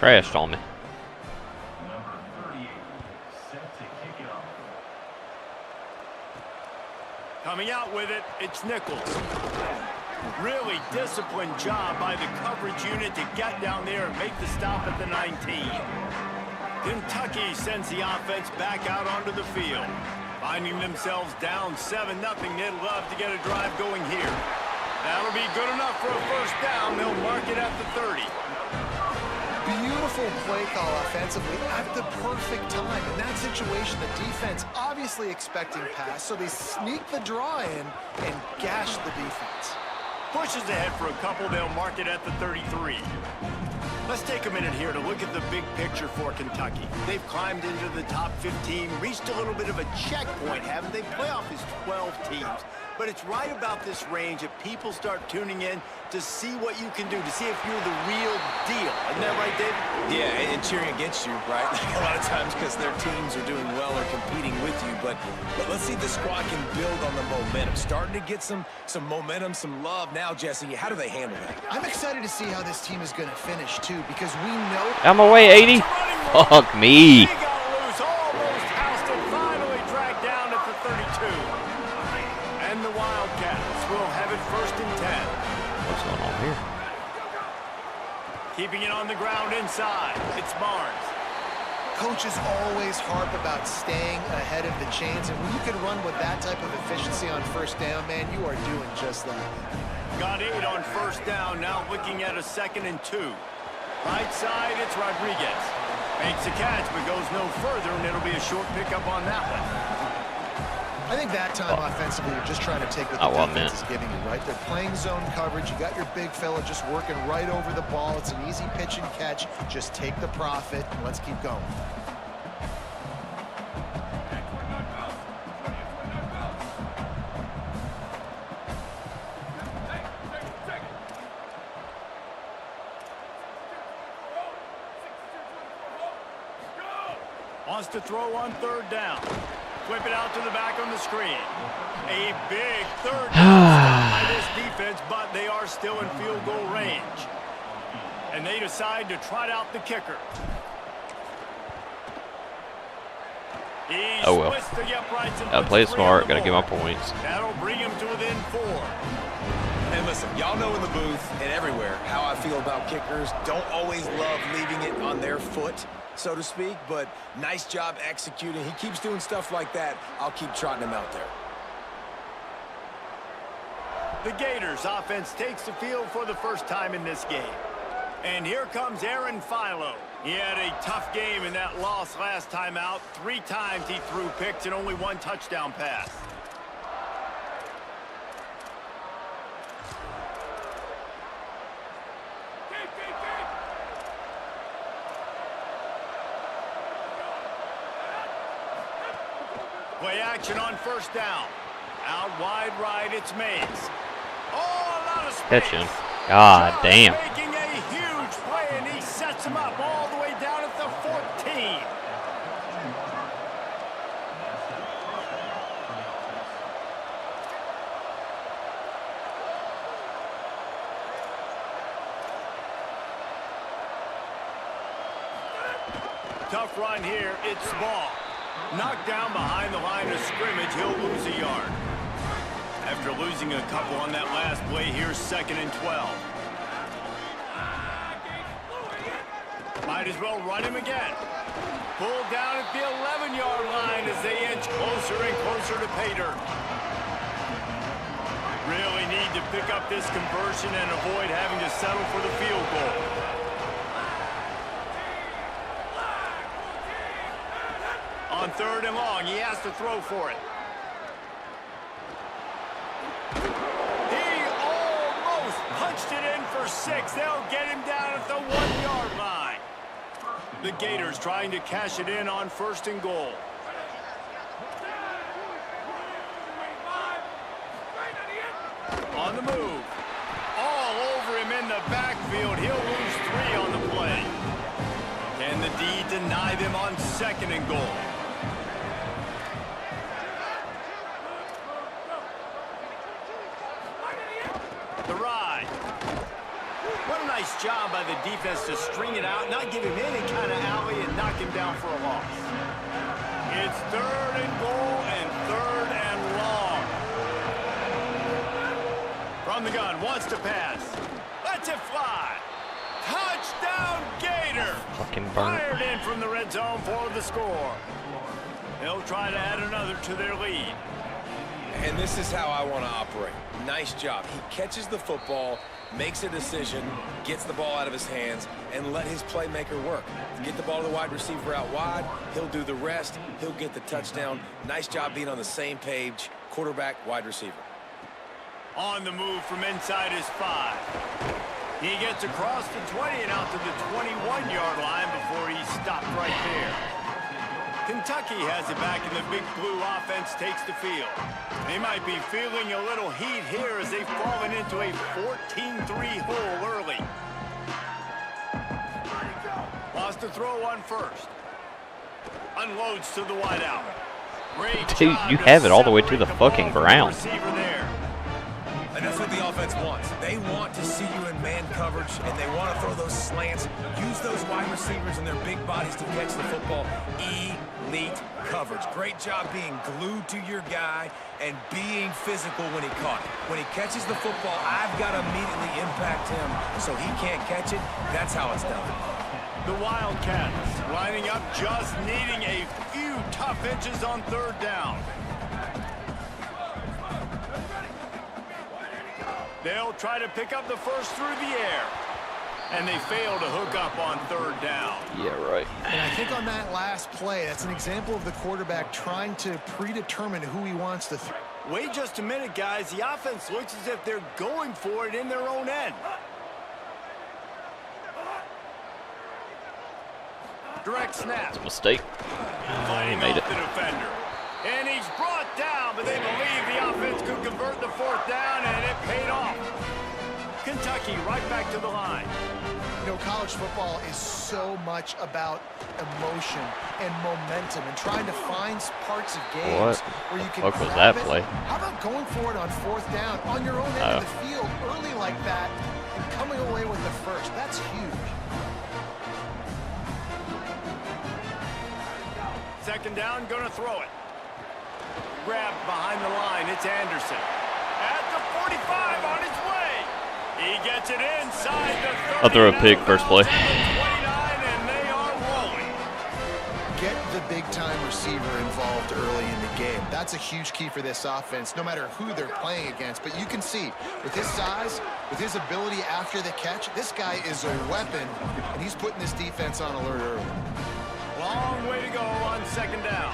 Crashed on me. Coming out with it, it's Nichols. Really disciplined job by the coverage unit to get down there and make the stop at the 19. Kentucky sends the offense back out onto the field. Finding themselves down 7-0, they'd love to get a drive going here. That'll be good enough for a first down. They'll mark it at the 30. Beautiful play call offensively at the perfect time. In that situation, the defense obviously expecting pass, so they sneak the draw in and gash the defense. Pushes ahead for a couple. They'll mark it at the 33. Let's take a minute here to look at the big picture for Kentucky. They've climbed into the top 15, reached a little bit of a checkpoint, haven't they? Playoff is 12 teams. But it's right about this range that people start tuning in to see what you can do, to see if you're the real deal. Isn't that right, David? Yeah, and cheering against you, right? A lot of times because their teams are doing well or competing with you. But let's see if the squad can build on the momentum. Starting to get some momentum, some love. Now, Jesse, how do they handle that? I'm excited to see how this team is going to finish, too, because we know... Out my way, 80. Fuck me. He got loose, almost housed and finally dragged down at the 32. And the Wildcats will have it 1st and 10. What's going on here? Keeping it on the ground inside. It's Barnes. Coaches always harp about staying ahead of the chains, and when you can run with that type of efficiency on first down, man, you are doing just that. Got 8 on first down, now looking at a 2nd and 2. Right side, it's Rodriguez. Makes a catch, but goes no further, and it'll be a short pickup on that one. I think that time offensively, you're just trying to take what the defense is giving you, right? They're playing zone coverage. You got your big fella just working right over the ball. It's an easy pitch and catch. Just take the profit, and let's keep going. Wants to throw on 3rd down. Flip it out to the back on the screen. A big 3rd down by this defense, but they are still in field goal range. And they decide to trot out the kicker. He splits the uprights and Gotta play it smart. Gotta get my points. That'll bring him to within 4. And listen, y'all know in the booth and everywhere how I feel about kickers. Don't always love leaving it on their foot, so to speak, but nice job executing. He keeps doing stuff like that. I'll keep trotting him out there. The Gators offense takes the field for the first time in this game. And here comes Aaron Philo. He had a tough game in that loss last time out. 3 times he threw picks and only 1 touchdown pass. Play action on first down. Out wide right, it's Mays. Oh, a lot of space. Catch him. God damn. Making a huge play, and he sets him up all the way down at the 14. Tough run here. It's Small. Knocked down behind the line of scrimmage. He'll lose a yard. After losing a couple on that last play, here's 2nd and 12. Might as well run him again. Pulled down at the 11-yard line as they inch closer and closer to pay dirt. Really need to pick up this conversion and avoid having to settle for the field goal. On 3rd and long, he has to throw for it. He almost punched it in for 6. They'll get him down at the 1-yard line. The Gators trying to cash it in on 1st and goal. On the move. All over him in the backfield. He'll lose 3 on the play. Can the D deny them on 2nd and goal? The ride. What a nice job by the defense to string it out, not give him any kind of alley, and knock him down for a loss. It's 3rd and goal and 3rd and long. From the gun, wants to pass. Lets it fly. Touchdown, Gator. Fucking burnt. Fired in from the red zone for the score. They'll try to add another to their lead. And this is how I want to operate. Nice job. He catches the football, makes a decision, gets the ball out of his hands, and let his playmaker work. Get the ball to the wide receiver out wide, he'll do the rest, he'll get the touchdown. Nice job being on the same page, quarterback, wide receiver. On the move from inside his 5. He gets across the 20 and out to the 21-yard line before he stopped right there. Kentucky has it back, and the Big Blue offense takes the field. They might be feeling a little heat here as they've fallen into a 14-3 hole early. Lost the throw on first. Unloads to the wideout. Great Dude, job you to have it all the way to the separate ball fucking from the ground. receiver there. And that's what the offense wants. They want to see you in man coverage, and they want to throw those slants, use those wide receivers and their big bodies to catch the football. Elite coverage. Great job being glued to your guy and being physical when he caught it. When he catches the football, I've got to immediately impact him so he can't catch it. That's how it's done. The Wildcats lining up, just needing a few tough inches on 3rd down. They'll try to pick up the first through the air. And they fail to hook up on 3rd down. Yeah, right. And I think on that last play, that's an example of the quarterback trying to predetermine who he wants to throw. Wait just a minute, guys. The offense looks as if they're going for it in their own end. Direct snap. It's a mistake. He made it. The defender. And he's brought down, but they believe the offense could convert the 4th down, and it paid off. Kentucky right back to the line. You know, college football is so much about emotion and momentum and trying to find parts of games where you can What was grab that it. play? How about going for it on 4th down on your own end of the field early like that and coming away with the first? That's huge. 2nd down, gonna throw it. Grabbed behind the line, it's Anderson. At the 45 on his way. He gets it inside the 30. I'll throw a pick first play. 29, and they are rolling. Get the big-time receiver involved early in the game. That's a huge key for this offense, no matter who they're playing against. But you can see, with his size, with his ability after the catch, this guy is a weapon, and he's putting this defense on alert early. Long way to go on 2nd down.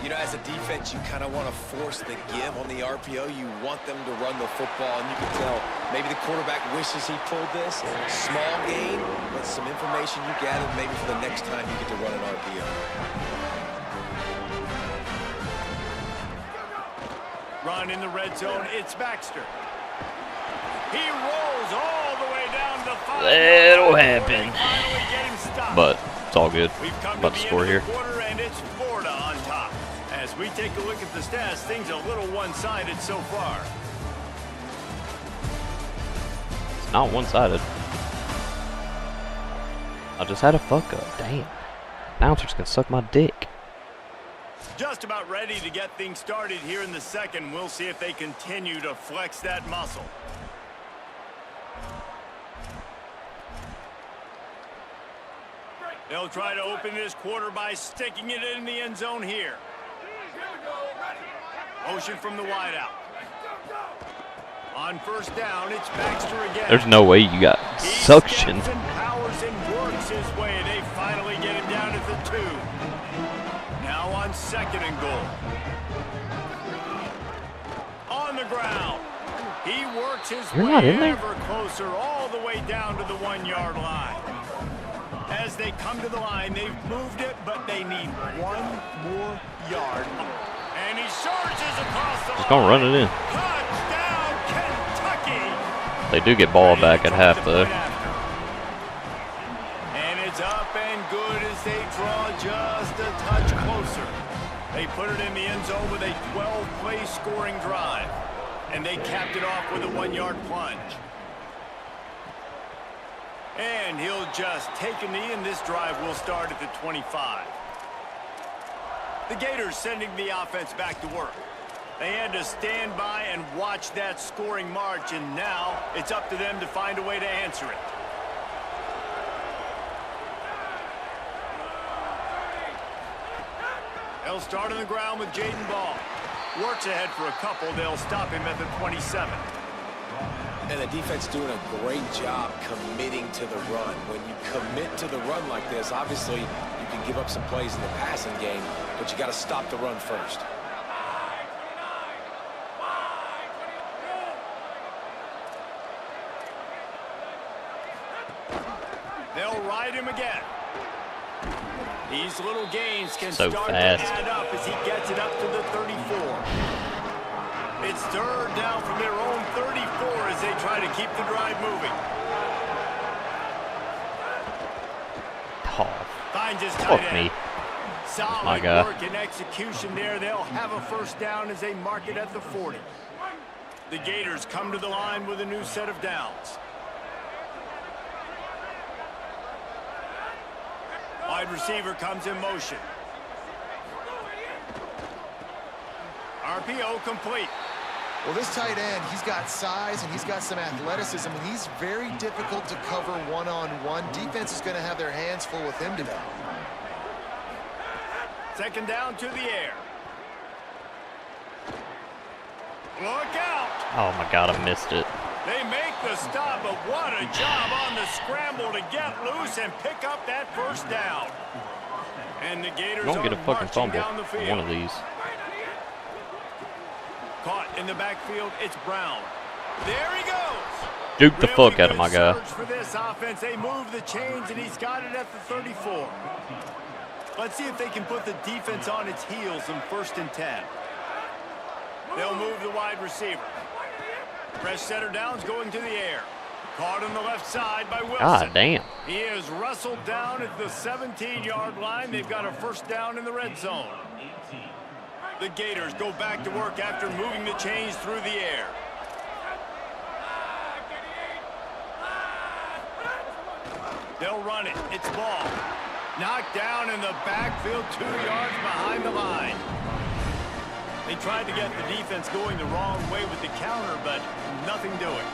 You know, as a defense, you kind of want to force the give on the RPO. You want them to run the football, and you can tell maybe the quarterback wishes he pulled this. Small gain, but some information you gather maybe for the next time you get to run an RPO. Run in the red zone, it's Baxter. He rolls all the way down to the 5. That'll happen. Finally get him stopped. But it's all good. We've come About to to the score end here. of the quarter, and it's Florida on top. As we take a look at the stats, things a little one-sided so far. It's not one-sided. I just had a fuck up. Damn. Announcers can suck my dick. Just about ready to get things started here in the 2nd. We'll see if they continue to flex that muscle. They'll try to open this quarter by sticking it in the end zone here. Motion from the wideout. On 1st down, it's Baxter again. There's no way you got He suction. steps and powers and works his way. They finally get him down at the 2. Now on 2nd and goal. On the ground. He works his You're way not in there? ever closer, all the way down to the 1-yard line. As they come to the line, they've moved it, but they need 1 more yard. And he charges across the line. Just gonna run it in. Touchdown, Kentucky. They do get ball back at half, though. And it's up and good as they draw just a touch closer. They put it in the end zone with a 12-play scoring drive. And they capped it off with a 1-yard plunge. And he'll just take a knee, and this drive will start at the 25. The Gators sending the offense back to work. They had to stand by and watch that scoring march, and now it's up to them to find a way to answer it. They'll start on the ground with Jaden Ball. Works ahead for a couple. They'll stop him at the 27. And the defense doing a great job committing to the run. When you commit to the run like this, obviously you can give up some plays in the passing game, but you got to stop the run first. They'll ride him again. These little gains can So start fast. to add up as he gets it up to the 34. It's third down from their own 34 as they try to keep the drive moving. Oh, Finds his tight fuck end. me. Solid My God. work and execution there. They'll have a first down as they mark it at the 40. The Gators come to the line with a new set of downs. Wide receiver comes in motion. RPO complete. Well, this tight end, he's got size and he's got some athleticism, and he's very difficult to cover one-on-one. Defense is going to have their hands full with him today. Second down to the air. Look out! Oh my God, I missed it. They make the stop, but what a job on the scramble to get loose and pick up that first down. And the Gators Don't get a are fucking marching fumble down the for field. one of these. Caught in the backfield, it's Brown. There he goes. Juke the Really fuck out of my good guy. surge for this offense. They move the chains, and he's got it at the 34. Let's see if they can put the defense on its heels in 1st and 10. They'll move the wide receiver. Fresh setter downs going to the air. Caught on the left side by Wilson. God damn. He is wrestled down at the 17-yard line. They've got a first down in the red zone. The Gators go back to work after moving the chains through the air. They'll run it. It's Ball. Knocked down in the backfield, 2 yards behind the line. They tried to get the defense going the wrong way with the counter, but nothing doing.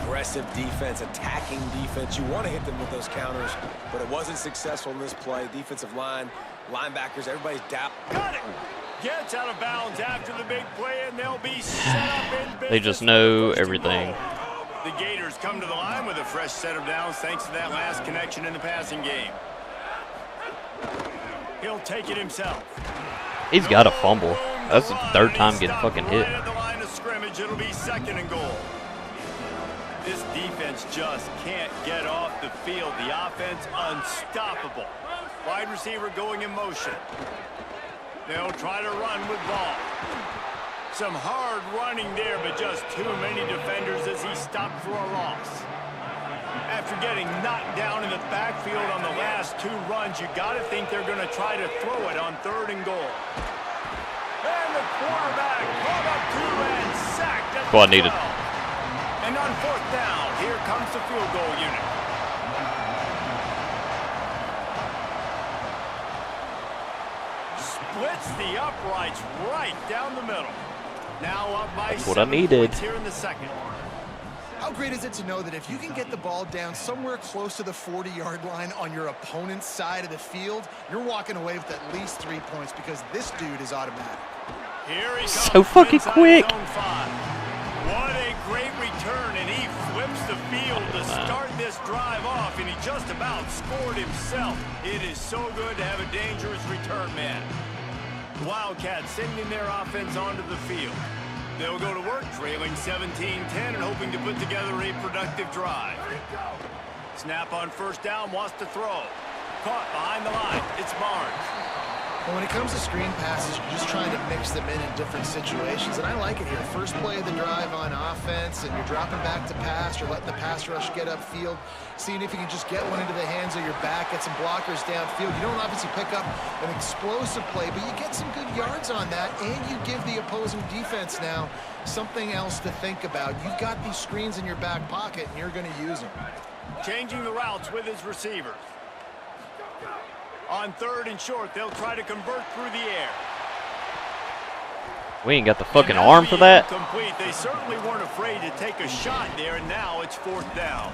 Aggressive defense, attacking defense. You want to hit them with those counters, but it wasn't successful in this play. Defensive line, linebackers, everybody's down. Got it. Gets out of bounds after the big play, and they'll be set up in business. They just know for the first and everything. goal. The Gators come to the line with a fresh set of downs thanks to that last connection in the passing game. He'll take it himself. He's got a fumble. That's the third time getting fucking hit. Right at the line of scrimmage, it'll be 2nd and goal. This defense just can't get off the field. The offense unstoppable. Wide receiver going in motion. They'll try to run with Ball. Some hard running there, but just too many defenders as he stopped for a loss. After getting knocked down in the backfield on the last 2 runs, you got to think they're going to try to throw it on 3rd and goal. And the quarterback caught up 2 and sacked at What the needed. 12. And on 4th down, here comes the field goal unit. Splits the uprights right down the middle. Now up by That's what I 7 needed. points here in the second. How great is it to know that if you can get the ball down somewhere close to the 40-yard line on your opponent's side of the field, you're walking away with at least 3 points because this dude is automatic. Here he comes So fucking inside quick. zone 5. What a great return, and he flips the field to start this drive off, and he just about scored himself. It is so good to have a dangerous return man. Wildcats sending their offense onto the field. They'll go to work, trailing 17-10 and hoping to put together a productive drive. Snap on 1st down, wants to throw. Caught behind the line. It's Barnes. Well, when it comes to screen passes, you're just trying to mix them in different situations, and I like it here. First play of the drive on offense, and you're dropping back to pass, or letting the pass rush get upfield, seeing if you can just get one into the hands of your back, get some blockers downfield. You don't obviously pick up an explosive play, but you get some good yards on that, and you give the opposing defense now something else to think about. You've got these screens in your back pocket, and you're going to use them. Changing the routes with his receivers. On 3rd and short, they'll try to convert through the air. We ain't got the fucking arm for that. Complete. They certainly weren't afraid to take a shot there, and now it's 4th down.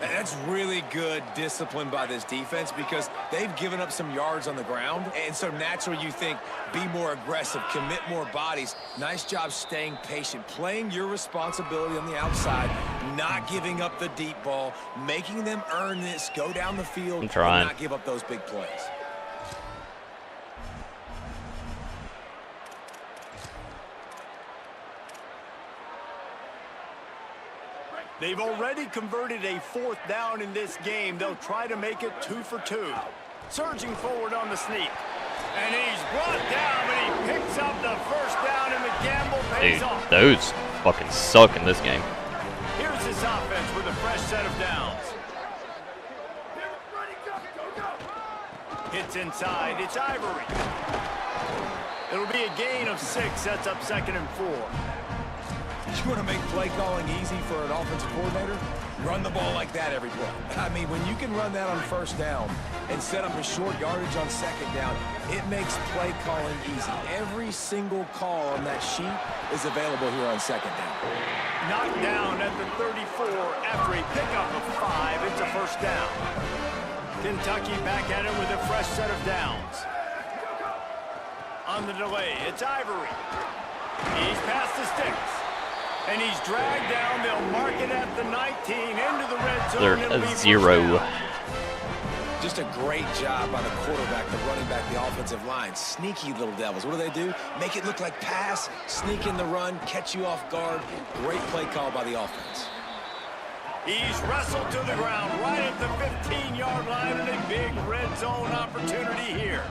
And that's really good discipline by this defense because they've given up some yards on the ground. And so naturally you think, be more aggressive, commit more bodies. Nice job staying patient, playing your responsibility on the outside, not giving up the deep ball, making them earn this, go down the field, and not give up those big plays. They've already converted a 4th down in this game. They'll try to make it 2 for 2. Surging forward on the sneak. And he's brought down, but he picks up the 1st down, and the gamble pays off. Those fucking suck in this game. Here's this offense with a fresh set of downs. Hits inside. It's Ivory. It'll be a gain of 6. That's up 2nd and 4. You want to make play calling easy for an offensive coordinator? Run the ball like that every play. I mean, when you can run that on 1st down and set up a short yardage on 2nd down, it makes play calling easy. Every single call on that sheet is available here on 2nd down. Knocked down at the 34 after a pickup of 5. It's a 1st down. Kentucky back at it with a fresh set of downs. On the delay, it's Ivory. He's past the sticks. And he's dragged down. They'll mark it at the 19 into the red zone. They're a 0. Just a great job by the quarterback, the running back, the offensive line. Sneaky little devils. What do? Make it look like pass, sneak in the run, catch you off guard. Great play call by the offense. He's wrestled to the ground right at the 15-yard line, and a big red zone opportunity here.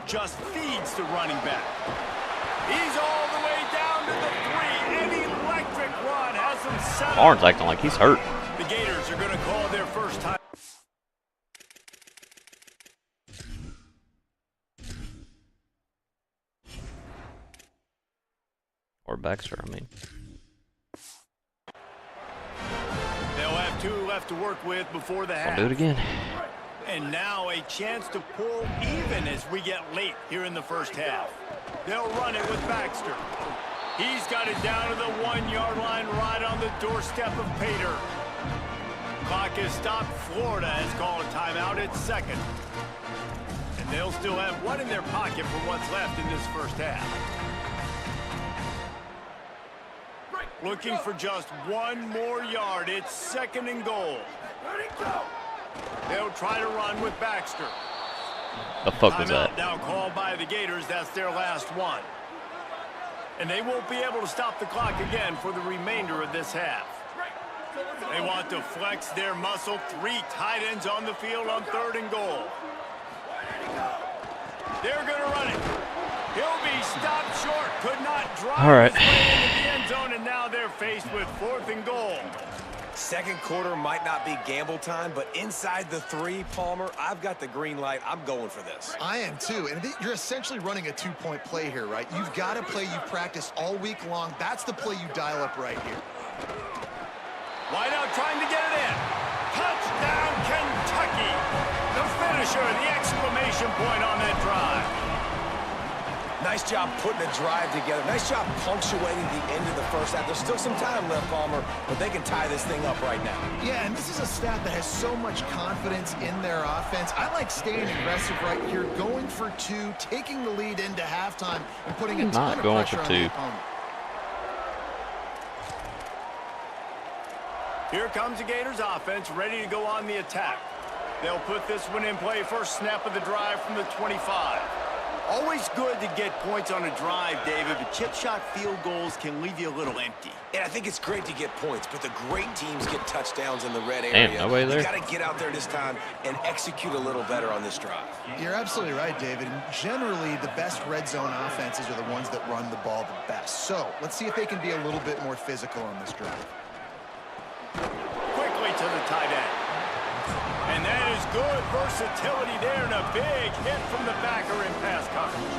Just feeds the running back. He's all the way down to the 3. An electric run has him set up. Barnes acting like he's hurt. The Gators are going to call their first time. Or Baxter, I mean. They'll have 2 left to work with before the half. I'll do it again. And now a chance to pull even as we get late here in the first half. They'll run it with Baxter. He's got it down to the 1-yard line right on the doorstep of Pater. Clock is stopped. Florida has called a timeout at 2nd. And they'll still have 1 in their pocket for what's left in this first half. Looking for just 1 more yard. It's 2nd and goal. They'll try to run with Baxter. The fuck was that? Now called by the Gators. That's their last one. And they won't be able to stop the clock again for the remainder of this half. They want to flex their muscle. 3 tight ends on the field on 3rd and goal. They're going to run it. He'll be stopped short. Could not drive his way into the end zone, and now they're faced with 4th and goal. Second quarter might not be gamble time, but inside the 3, Palmer, I've got the green light. I'm going for this. I am too, and you're essentially running a 2-point play here, right? You've got a play you've practiced all week long. That's the play you dial up right here. Wideout trying to get it in. Touchdown, Kentucky. The finisher, the exclamation point on that drive. Nice job putting a drive together. Nice job punctuating the end of the first half. There's still some time left, Palmer, but they can tie this thing up right now. Yeah, and this is a staff that has so much confidence in their offense. I like staying aggressive right here, going for 2, taking the lead into halftime, and putting a ton of pressure on the opponent. Here comes the Gators offense, ready to go on the attack. They'll put this one in play. First snap of the drive from the 25. Always good to get points on a drive, David, but chip shot field goals can leave you a little empty. And I think it's great to get points, but the great teams get touchdowns in the red area. Damn, no way there. You got to get out there this time and execute a little better on this drive. You're absolutely right, David. And generally, the best red zone offenses are the ones that run the ball the best. So let's see if they can be a little bit more physical on this drive. Quickly to the tight end. And that is good versatility there, and a big hit from the backer in pass coverage.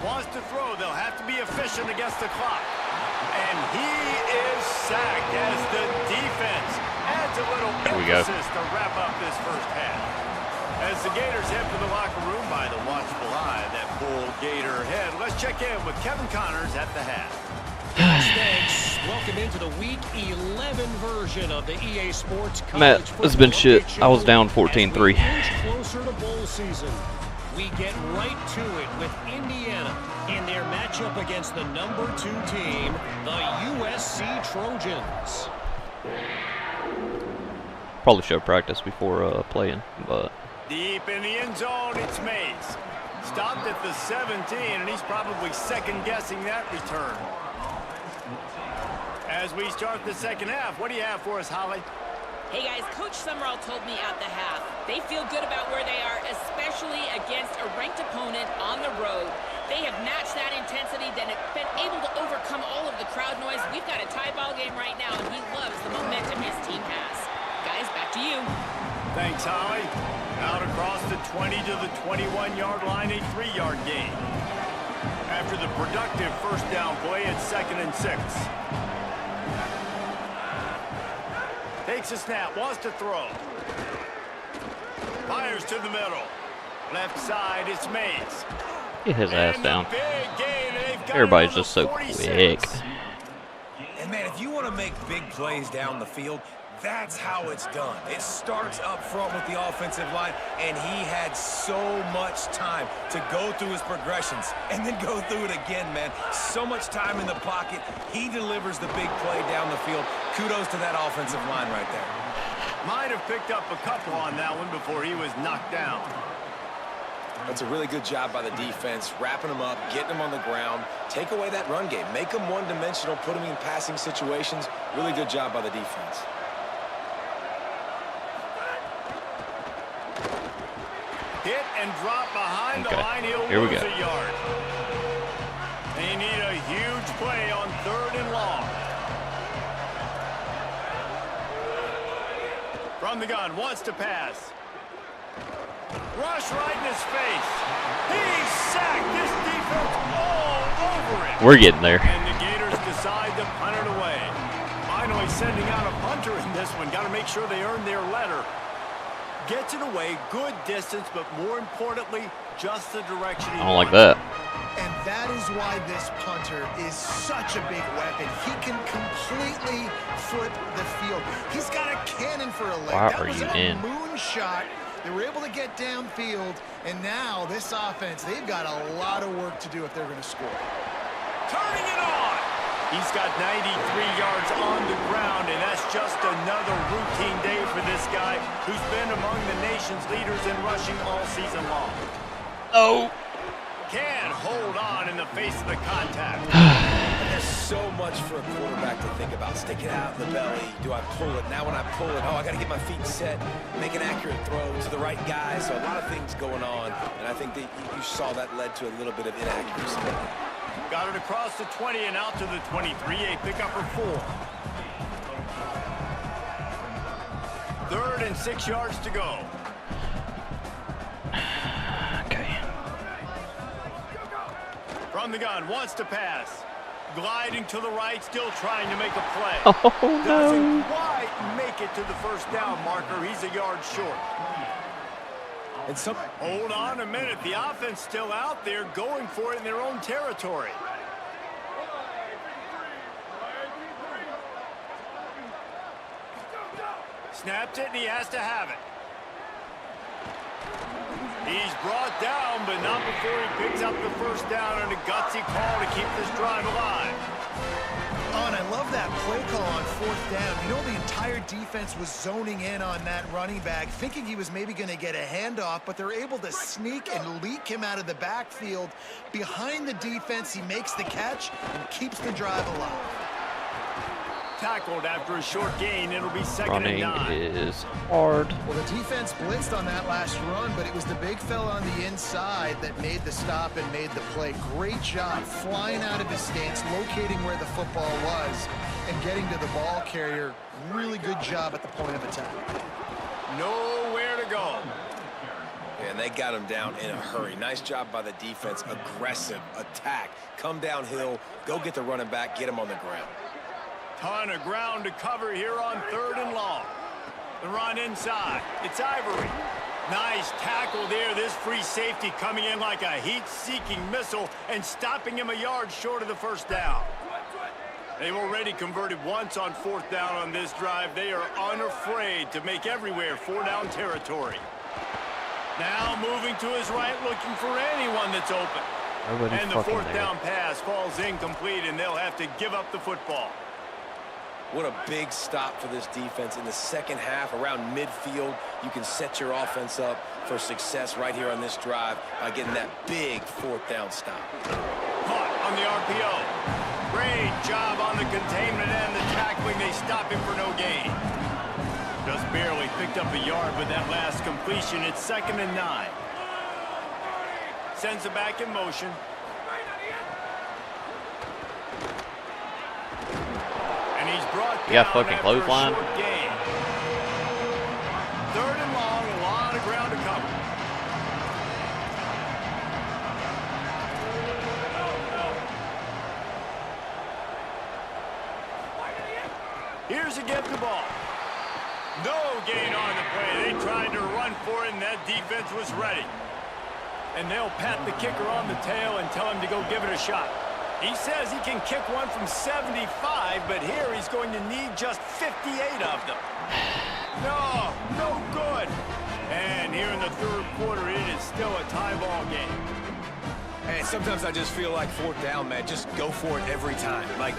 Wants to throw. They'll have to be efficient against the clock. And he is sacked as the defense adds a little emphasis to wrap up this first half. As the Gators head for the locker room by the watchful eye, that bull Gator head. Let's check in with Kevin Connors at the half. Thanks. Welcome into the Week 11 version of the EA Sports College Matt, this has been shit. I was down 14-3. Closer to bowl season. We get right to it with Indiana in their matchup against the number 2 team, the USC Trojans. Probably should have practiced before playing, but Deep in the end zone, it's Mays. Stopped at the 17, and he's probably second-guessing that return. As we start the second half, what do you have for us, Holly? Hey guys, Coach Summerall told me at the half, they feel good about where they are, especially against a ranked opponent on the road. They have matched that intensity, then have been able to overcome all of the crowd noise. We've got a tie ball game right now, and he loves the momentum his team has. Guys, back to you. Thanks, Holly. Out across the 20 to the 21-yard line, a 3-yard gain. After the productive first down play, it's 2nd and 6. Takes a snap, wants to throw. Fires to the middle. Left side, it's Mays. get his ass down. Gain, Everybody's just so quick. And man, if you want to make big plays down the field, that's how it's done. It starts up front with the offensive line, and he had so much time to go through his progressions and then go through it again, man. So much time in the pocket. He delivers the big play down the field. Kudos to that offensive line right there. Might have picked up a couple on that one before he was knocked down. That's a really good job by the defense, wrapping them up, getting them on the ground, take away that run game, make them one-dimensional, put them in passing situations. Really good job by the defense. Hit and drop behind the line. He'll Here we lose go. a yard. They need a huge play on 3rd and long. From the gun, wants to pass. Rush right in his face. He's sacked. This defense all over it. We're getting there. And the Gators decide to punt it away. Finally sending out a punter in this one. Got to make sure they earn their letter. Gets it away, good distance, but more importantly, just the direction he I don't like wanted. that. And that is why this punter is such a big weapon. He can completely foot the field. He's got a cannon for a leg. Why that are was you a in? moonshot. They were able to get downfield, and now this offense, they've got a lot of work to do if they're going to score. Turning it on. He's got 93 yards on the ground, and that's just another routine day for this guy who's been among the nation's leaders in rushing all season long. Oh. Can hold on in the face of the contact. There's so much for a quarterback to think about. Stick it out in the belly. Do I pull it? Now when I pull it, I got to get my feet set, make an accurate throw to the right guy. So a lot of things going on, and I think that you saw that led to a little bit of inaccuracy. Got it across the 20 and out to the 23, a pickup for 4. 3rd and 6 yards to go. Okay. From the gun, wants to pass. Gliding to the right, still trying to make a play. Oh, Doesn't no. quite make it to the first down marker. He's a yard short. And some Hold on a minute. The offense still out there going for it in their own territory. Snapped it, and he has to have it. He's brought down, but not before he picks up the first down and a gutsy call to keep this drive alive. Oh, and I love that play call on 4th down. You know, the entire defense was zoning in on that running back, thinking he was maybe going to get a handoff, but they're able to sneak and leak him out of the backfield. Behind the defense, he makes the catch and keeps the drive alive. Tackled after a short gain. It'll be 2nd Running and 9. is hard. Well, the defense blitzed on that last run, but it was the big fella on the inside that made the stop and made the play. Great job flying out of his stance, locating where the football was, and getting to the ball carrier. Really good job at the point of attack. Nowhere to go. And they got him down in a hurry. Nice job by the defense. Aggressive attack. Come downhill. Go get the running back. Get him on the ground. Ton of ground to cover here on 3rd and long. The run inside. It's Ivory. Nice tackle there. This free safety coming in like a heat-seeking missile and stopping him a yard short of the first down. They've already converted once on 4th down on this drive. They are unafraid to make everywhere 4-down territory. Now moving to his right, looking for anyone that's open. Nobody's And the 4th down pass falls incomplete, and they'll have to give up the football. What a big stop for this defense. In the second half, around midfield, you can set your offense up for success right here on this drive by getting that big 4th down stop. Caught on the RPO. Great job on the containment and the tackling. They stop him for no gain. Just barely picked up a yard with that last completion. It's 2nd and 9. Sends it back in motion. And he's brought down. You got fucking clothesline. 3rd and long, a lot of ground to cover. Here's a get the ball. No gain on the play. They tried to run for it, and that defense was ready. And they'll pat the kicker on the tail and tell him to go give it a shot. He says he can kick one from 75, but here he's going to need just 58 of them. No good. And here in the 3rd quarter, it is still a tie ball game. Hey, sometimes I just feel like 4th down, man. Just go for it every time. Like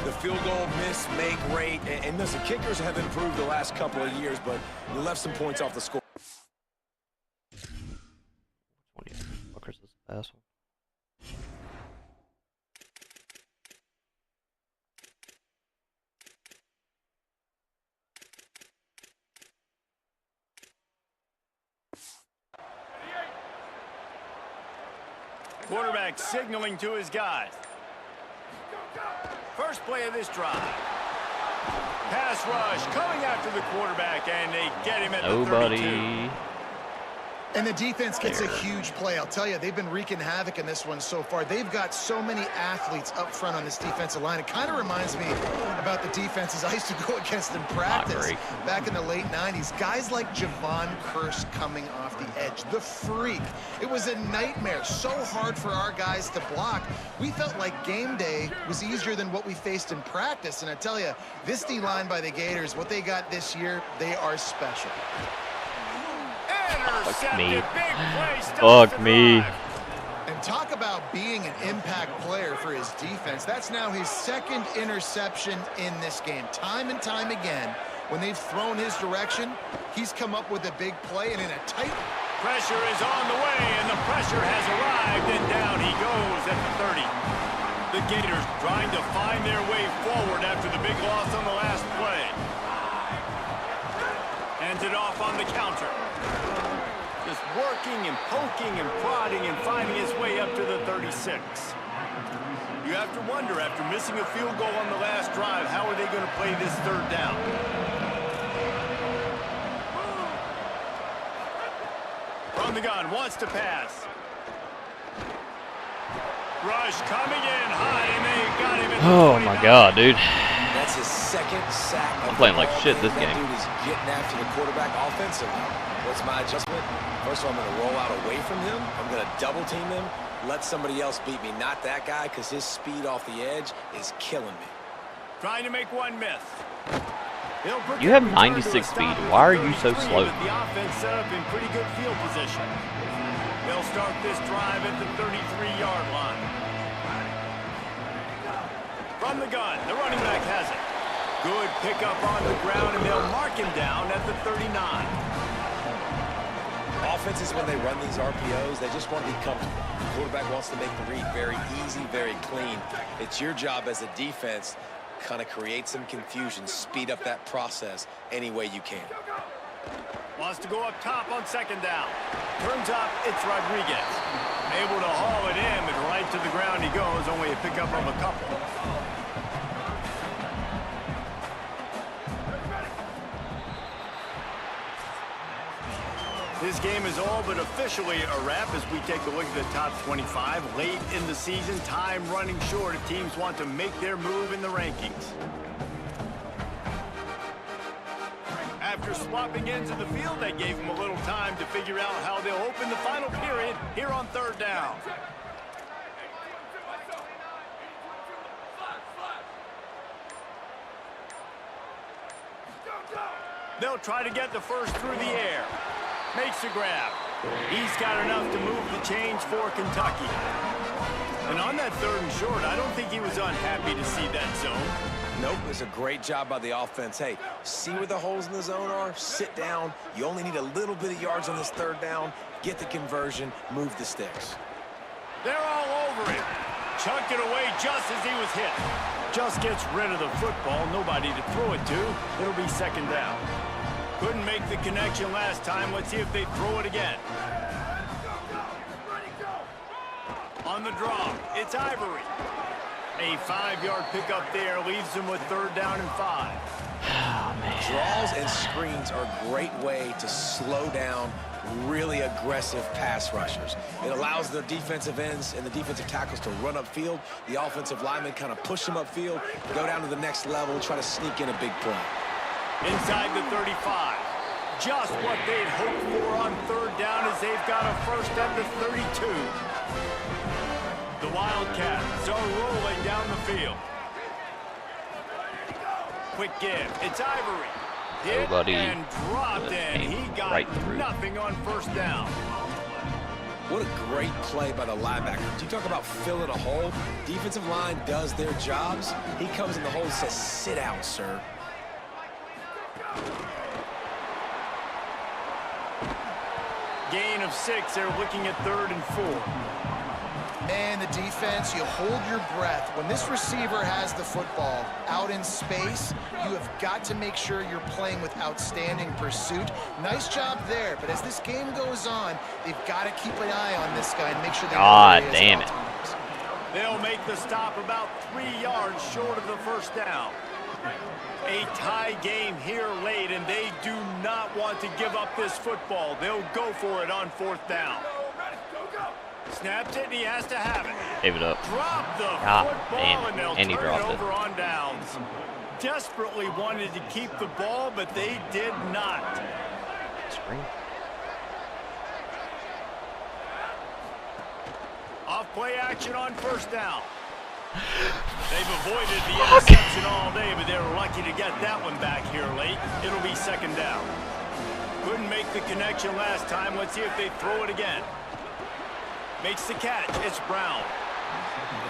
the field goal miss, make rate. And listen, kickers have improved the last couple of years, but you left some points off the score. Fuckers is the asshole. Quarterback signaling to his guys. First play of this drive. Pass rush coming after the quarterback, and they get him at the 32. And the defense gets a huge play. I'll tell you, they've been wreaking havoc in this one so far. They've got so many athletes up front on this defensive line. It kind of reminds me about the defenses I used to go against in practice back in the late 90s. Guys like Javon Curse coming off the edge, the freak. It was a nightmare, so hard for our guys to block. We felt like game day was easier than what we faced in practice. And I tell you, this D-line by the Gators, what they got this year, they are special. Fuck me. Fuck me. And talk about being an impact player for his defense. That's now his 2nd interception in this game. Time and time again, when they've thrown his direction, he's come up with a big play, and in a tight... Pressure is on the way, and the pressure has arrived, and down he goes at the 30. The Gators trying to find their way forward after the big loss on the last play. Hands it off on the counter. Just working and poking and prodding and finding his way up to the 36. You have to wonder, after missing a field goal on the last drive, how are they going to play this 3rd down? From the gun, wants to pass. Rush coming in high, and they got him at the 29. My God, dude. That's his 2nd sack. I'm playing like shit this game. That dude is getting after the quarterback offensively. What's my adjustment? First of all, I'm going to roll out away from him. I'm going to double team him. Let somebody else beat me, not that guy, because his speed off the edge is killing me. Trying to make one miss. You have 96 speed. Why are you so slow? The offense set up in pretty good field position. They'll start this drive at the 33-yard line. From the gun, the running back has it. Good pickup on the ground, and they'll mark him down at the 39. Offenses, when they run these RPOs, they just want to be comfortable. The quarterback wants to make the read very easy, very clean. It's your job as a defense, kind of create some confusion, speed up that process any way you can. Wants to go up top on 2nd down. Turns up, it's Rodriguez. Able to haul it in, but right to the ground he goes, only a pickup of a couple. This game is all but officially a wrap as we take a look at the top 25. Late in the season, time running short if teams want to make their move in the rankings. After swapping ends of the field, that gave them a little time to figure out how they'll open the final period here on third down. They'll try to get the first through the air. Makes a grab. He's got enough to move the chains for Kentucky. And on that third and short, I don't think he was unhappy to see that zone. Nope, it's a great job by the offense. Hey, see where the holes in the zone are? Sit down. You only need a little bit of yards on this third down. Get the conversion, move the sticks. They're all over it. Chunked it away just as he was hit. Just gets rid of the football. Nobody to throw it to. It'll be second down. Couldn't make the connection last time. Let's see if they throw it again. On the draw, it's Ivory. A 5-yard pickup there leaves them with third down and 5. Oh, man. Draws and screens are a great way to slow down really aggressive pass rushers. It allows the defensive ends and the defensive tackles to run upfield. The offensive linemen kind of push them upfield, go down to the next level, try to sneak in a big play. Inside the 35. Just what they'd hoped for on third down as they've got a first at the 32. The Wildcats are rolling down the field. Quick give. It's Ivory. Hit Nobody and dropped, and he got right through. nothing on first down. What a great play by the linebacker. You talk about filling a hole. Defensive line does their jobs. He comes in the hole and says, sit down, sir. Gain of 6. They're looking at third and 4. Man, the defense, you hold your breath. When this receiver has the football out in space, you have got to make sure you're playing with outstanding pursuit. Nice job there, but as this game goes on, they've got to keep an eye on this guy and make sure they God damn it. They'll make the stop about 3 yards short of the first down. A tie game here late, and they do not want to give up this football. They'll go for it on fourth down. Snaps it, and he has to have it. Gave it up. Drop the God football, damn it. and they'll And he turn it dropped it. over on downs. Desperately wanted to keep the ball, but they did not. Screen. Off play action on first down. They've avoided the interception all day, but they were lucky to get that one back here late. It'll be second down. Couldn't make the connection last time. Let's see if they throw it again. Makes the catch. It's Brown.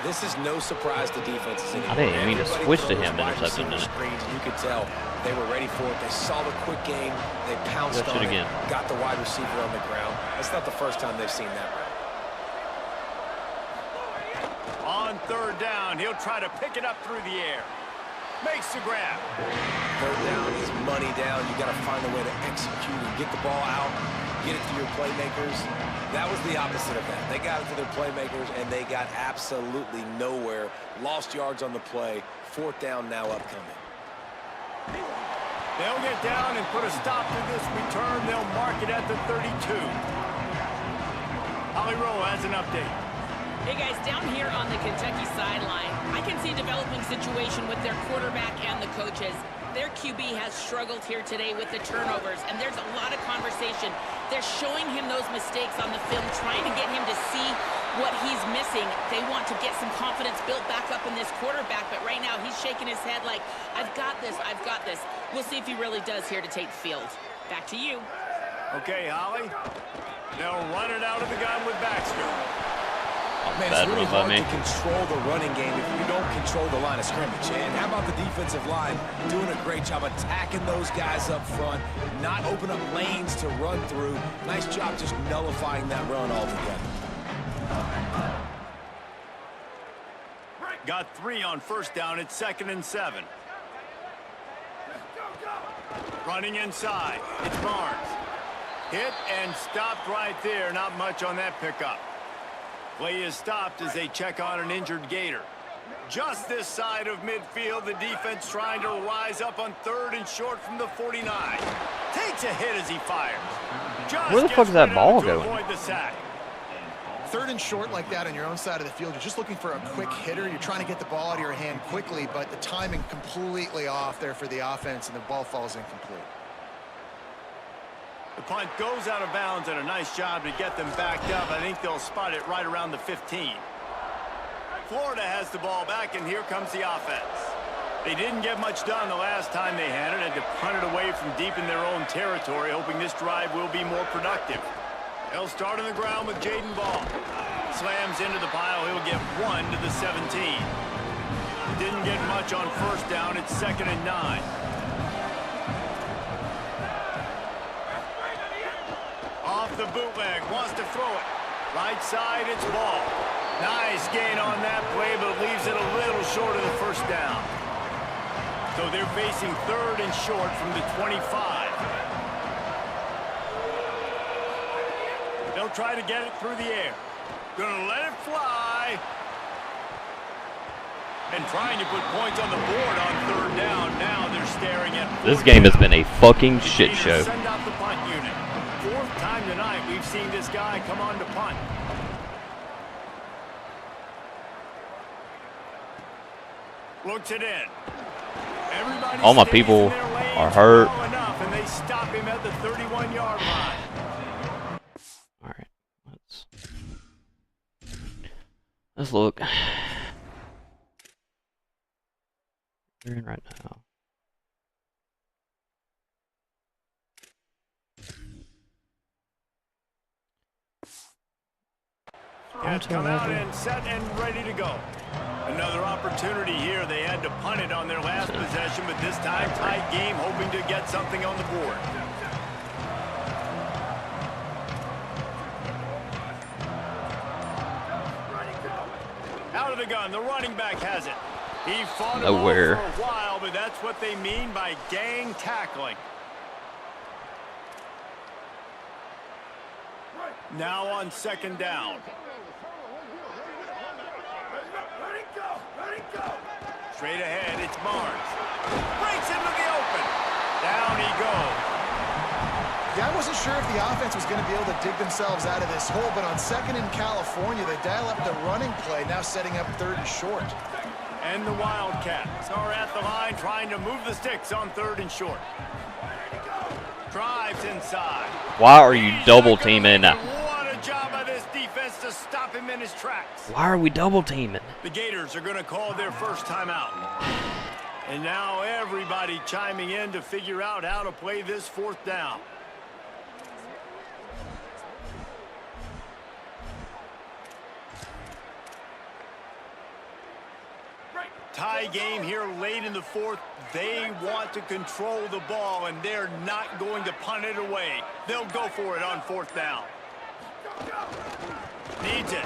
This is no surprise to defenses anymore. I didn't mean to Everybody switch to throws him wide intercepting receiver it. screens, and you could tell they were ready for it. They saw the quick game. They pounced Touch on it it, again. got the wide receiver on the ground. That's not the first time they've seen that. On third down, he'll try to pick it up through the air. Makes the grab. Third down is money down. You got to find a way to execute and get the ball out, get it to your playmakers. That was the opposite of that. They got it to their playmakers, and they got absolutely nowhere. Lost yards on the play. Fourth down now upcoming. They'll get down and put a stop to this return. They'll mark it at the 32. Holly Rowe has an update. Hey guys, down here on the Kentucky sideline, I can see a developing situation with their quarterback and the coaches. Their QB has struggled here today with the turnovers, and there's a lot of conversation. They're showing him those mistakes on the film, trying to get him to see what he's missing. They want to get some confidence built back up in this quarterback, but right now he's shaking his head like, I've got this, I've got this. We'll see if he really does here to take the field. Back to you. Okay, Holly. They'll run it out of the gun with Baxter. Man, it's really hard to control the running game if you don't control the line of scrimmage. And how about the defensive line doing a great job attacking those guys up front, not open up lanes to run through. Nice job just nullifying that run altogether. Got 3 on first down. It's 2nd and 7. Running inside. It's Barnes. Hit and stopped right there. Not much on that pickup. Play is stopped as they check on an injured Gator. Just this side of midfield, the defense trying to rise up on 3rd and short from the 49. Takes a hit as he fires. Just Where the fuck is that ball going? avoid the sack. 3rd and short like that on your own side of the field, you're just looking for a quick hitter. You're trying to get the ball out of your hand quickly, but the timing completely off there for the offense, and the ball falls incomplete. The punt goes out of bounds, and a nice job to get them backed up. I think they'll spot it right around the 15. Florida has the ball back, and here comes the offense. They didn't get much done the last time they had it, and to punt it away from deep in their own territory, hoping this drive will be more productive. They'll start on the ground with Jaden Ball. Slams into the pile. He'll get 1 to the 17. Didn't get much on 1st down. It's 2nd and 9. Off the bootleg. Wants to throw it. Right side, it's Ball. Nice gain on that play, but leaves it a little short of the 1st down. So they're facing 3rd and short from the 25. They'll try to get it through the air. Gonna let it fly. And trying to put points on the board on 3rd down. Now they're staring at This game has been a fucking shit show. Send out the punt unit. 4th time tonight we've seen this guy come on to punt. Looks it in. Everybody All my people are hurt. Enough, and they stop him at the 31-yard line. All right, let's look. We're in right now. Cats come out and set and ready to go. Another opportunity here. They had to punt it on their last possession, but this time tight game, hoping to get something on the board. Out of the gun, the running back has it. He fought Nowhere. it for a while, but that's what they mean by gang tackling. Now on 2nd down. Straight ahead, it's Barnes. Breaks into the open. Down he goes. Yeah, I wasn't sure if the offense was going to be able to dig themselves out of this hole, but on 2nd in California, they dial up the running play, now setting up 3rd and short. And the Wildcats are at the line trying to move the sticks on 3rd and short. Drives inside. Why are you double teaming? What a job by this defense to stop him in his tracks. Why are we double teaming? The Gators are going to call their first timeout. And now everybody chiming in to figure out how to play this 4th down. Tie game here late in the 4th. They want to control the ball, and they're not going to punt it away. They'll go for it on 4th down. Needs it.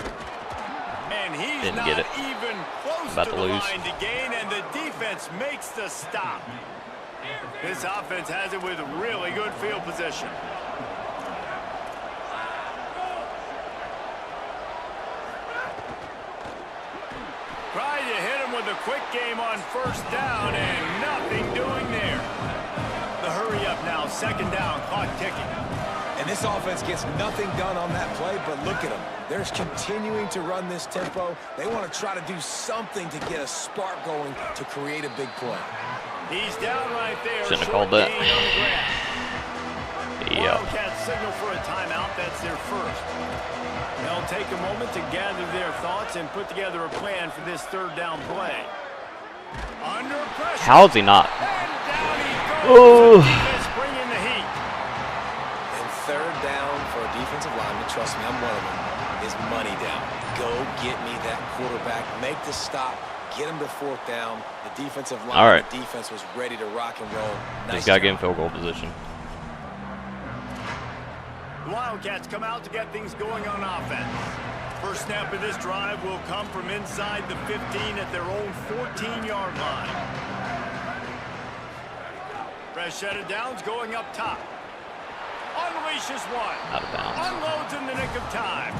And he's Didn't not get it. even close About to to the lose. line to gain, and the defense makes the stop. This offense has it with really good field position. Trying to hit him with a quick game on 1st down, and nothing doing there. The hurry up now, 2nd down, clock ticking. And this offense gets nothing done on that play, but look at them. They're continuing to run this tempo. They want to try to do something to get a spark going to create a big play. He's down right there. Shouldn't have Short called that. gain on the grass. Yeah. Wildcats signal for a timeout. That's their first. They'll take a moment to gather their thoughts and put together a plan for this 3rd down play. Under pressure. How is he not? And down he goes. Oh. The defense bringing the heat. And 3rd down for a defensive lineman, trust me, I'm one of them, is money down. Go get me that quarterback, make the stop, get him to 4th down. The defensive line, All right. the defense was ready to rock and roll. Just gotta get in field goal position. The Wildcats come out to get things going on offense. First snap of this drive will come from inside the 15 at their own 14-yard line. Fresh set of downs going up top. Unleashes one. Out of bounds. Unloads in the nick of time.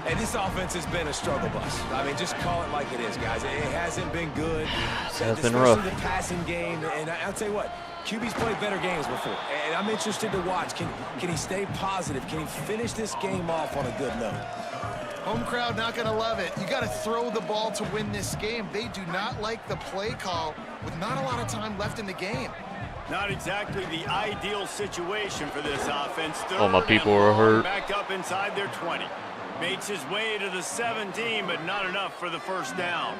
And this offense has been a struggle bus. I mean, just call it like it is, guys. It hasn't been good. It has been Especially rough. the passing game. And I'll tell you what, QB's played better games before. And I'm interested to watch. Can he stay positive? Can he finish this game off on a good note? Home crowd not going to love it. You got to throw the ball to win this game. They do not like the play call with not a lot of time left in the game. Not exactly the ideal situation for this offense. All my people were hurt. Back up inside their 20. Makes his way to the 17, but not enough for the first down.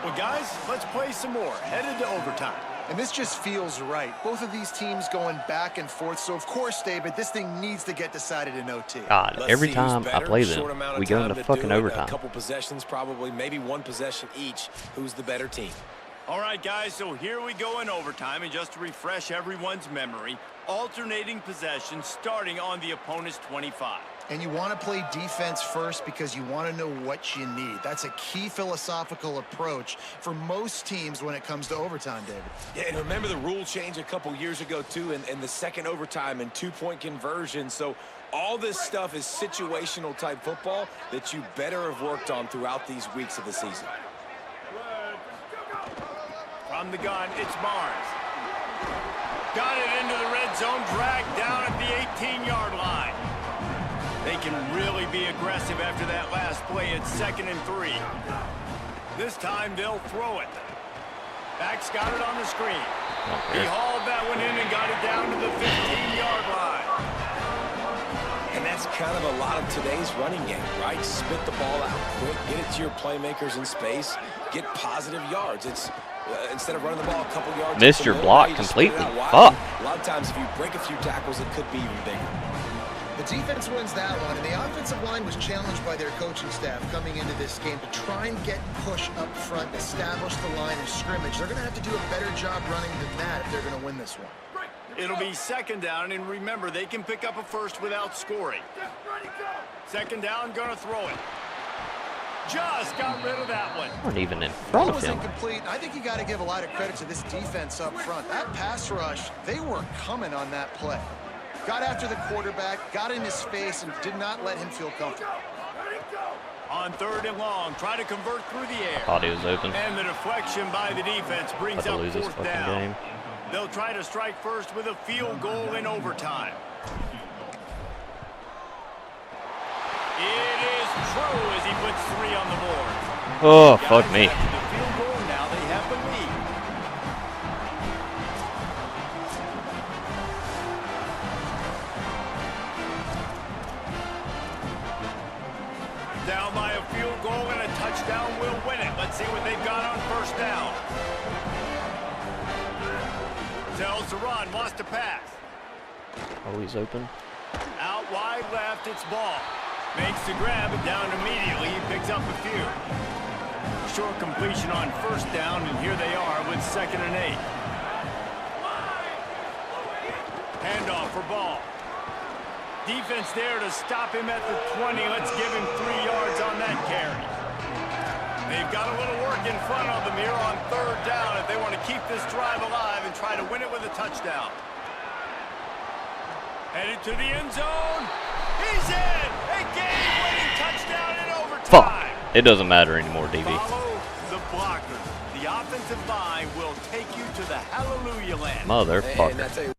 Well, guys, let's play some more. Headed to overtime. And this just feels right. Both of these teams going back and forth. So, of course, David, this thing needs to get decided in OT. God, Let's every see time who's I better. play Short them, amount of we go time into to fucking do it. overtime. A couple possessions, probably, maybe one possession each. Who's the better team? All right, guys, so here we go in overtime. And just to refresh everyone's memory, alternating possessions starting on the opponent's 25. And you want to play defense first because you want to know what you need. That's a key philosophical approach for most teams when it comes to overtime, David. Yeah, and remember the rule change a couple years ago, too, in the second overtime and two-point conversion. So all this stuff is situational type football that you better have worked on throughout these weeks of the season. From the gun, it's Barnes. Got it into the red zone, dragged down at the 18-yard line. They can really be aggressive after that last play at 2nd and 3. This time they'll throw it. Back's got it on the screen. He hauled that one in and got it down to the 15-yard line. And that's kind of a lot of today's running game, right? Spit the ball out quick, get it to your playmakers in space, get positive yards. It's instead of running the ball a couple yards. Missed your block completely. Fuck. A lot of times if you break a few tackles, it could be even bigger. The defense wins that one, and the offensive line was challenged by their coaching staff coming into this game to try and get push up front, establish the line of scrimmage. They're going to have to do a better job running than that if they're going to win this one. It'll be 2nd down, and remember, they can pick up a first without scoring. 2nd down, gonna throw it. Just got rid of that one. Weren't even in front Ball of was him. incomplete. I think you got to give a lot of credit to this defense up front. That pass rush, they were coming on that play. Got after the quarterback, got in his face, and did not let him feel comfortable. On 3rd and long, try to convert through the air. Thought he was open. And the deflection by the defense brings About to up lose this 4th fucking down. game. They'll try to strike first with a field goal in overtime. It is true as he puts 3 on the board. Oh, fuck me. Guys, after the field goal, now they have the lead. Down by a field goal and a touchdown will win it. Let's see what they've got on 1st down. Tells to run, wants to pass. Oh, he's open. Out wide left, it's Ball. Makes the grab, it down immediately. He picks up a few. Short completion on 1st down, and here they are with 2nd and 8. Handoff for Ball. Defense there to stop him at the 20. Let's give him 3 yards on that carry. They've got a little work in front of them here on 3rd down if they want to keep this drive alive and try to win it with a touchdown. Headed to the end zone. He's in! A game-winning touchdown in overtime. Fuck. It doesn't matter anymore, DB. Follow the blocker. The offensive line will take you to the hallelujah land. Motherfucker. And I tell you